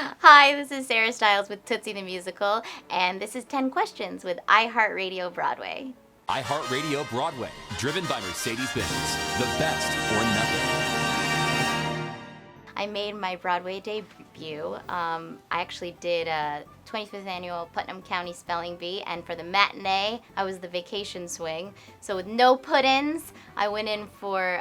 Hi, this is Sarah Stiles with Tootsie the Musical, and this is 10 Questions with iHeartRadio Broadway. iHeartRadio Broadway, driven by Mercedes-Benz. The best or nothing. I made my Broadway debut. I actually did a 25th annual Putnam County Spelling Bee, and for the matinee, I was the vacation swing. So with no put-ins, I went in for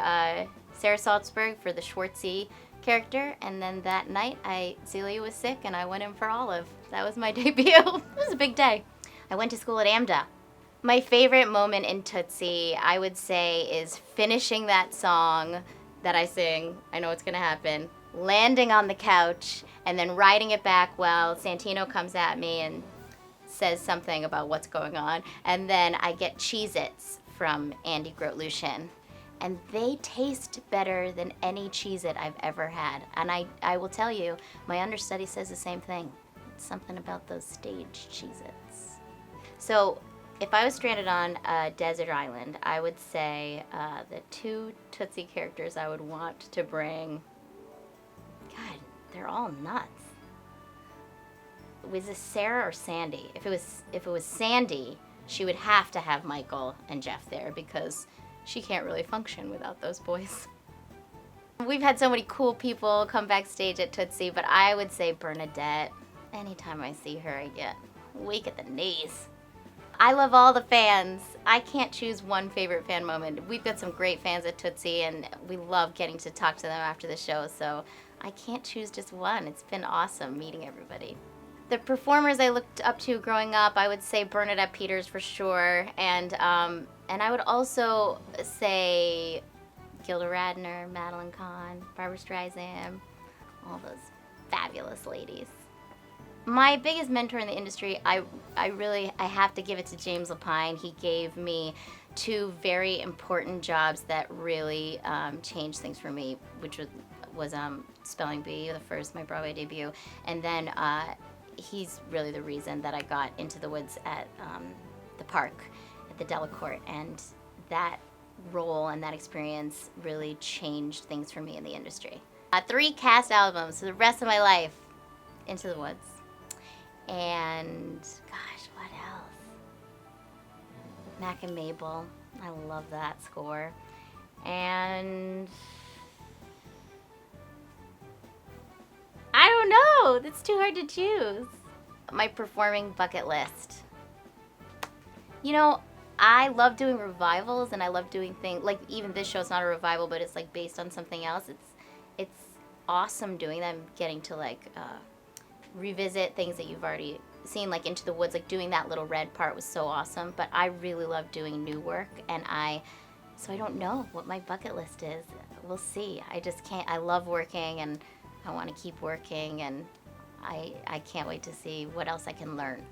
Sarah Salzberg for the Schwartzy character, and then that night, Celia was sick, and I went in for Olive. That was my debut. It was a big day. I went to school at AMDA. My favorite moment in Tootsie, I would say, is finishing that song that I sing, I Know It's Gonna Happen, landing on the couch, and then riding it back while Santino comes at me and says something about what's going on, and then I get Cheez-Its from Andy Grote-Lucien. And they taste better than any Cheez-It I've ever had. And I will tell you, my understudy says the same thing. It's something about those stage Cheez-Its. So if I was stranded on a desert island, I would say the two Tootsie characters I would want to bring, God, they're all nuts. Was this Sarah or Sandy? If it was Sandy, she would have to have Michael and Jeff there because she can't really function without those boys. We've had so many cool people come backstage at Tootsie, but I would say Bernadette. Anytime I see her, I get weak at the knees. I love all the fans. I can't choose one favorite fan moment. We've got some great fans at Tootsie, and we love getting to talk to them after the show, so I can't choose just one. It's been awesome meeting everybody. The performers I looked up to growing up, I would say Bernadette Peters for sure, and I would also say Gilda Radner, Madeline Kahn, Barbra Streisand, all those fabulous ladies. My biggest mentor in the industry, I have to give it to James Lepine. He gave me two very important jobs that really changed things for me, which was Spelling Bee, my Broadway debut, and then he's really the reason that I got Into the Woods at the park at the Delacorte, and that role and that experience really changed things for me in the industry. 3 cast albums for the rest of my life. Into the Woods. And gosh, what else? Mac and Mabel. I love that score. And I don't know. That's too hard to choose. My performing bucket list. You know, I love doing revivals, and I love doing things like, even this show's not a revival, but it's like based on something else. It's awesome doing them, getting to like revisit things that you've already seen, like Into the Woods. Like doing that Little Red part was so awesome. But I really love doing new work, and so I don't know what my bucket list is. We'll see. I just can't. I love working, and I want to keep working, and I can't wait to see what else I can learn.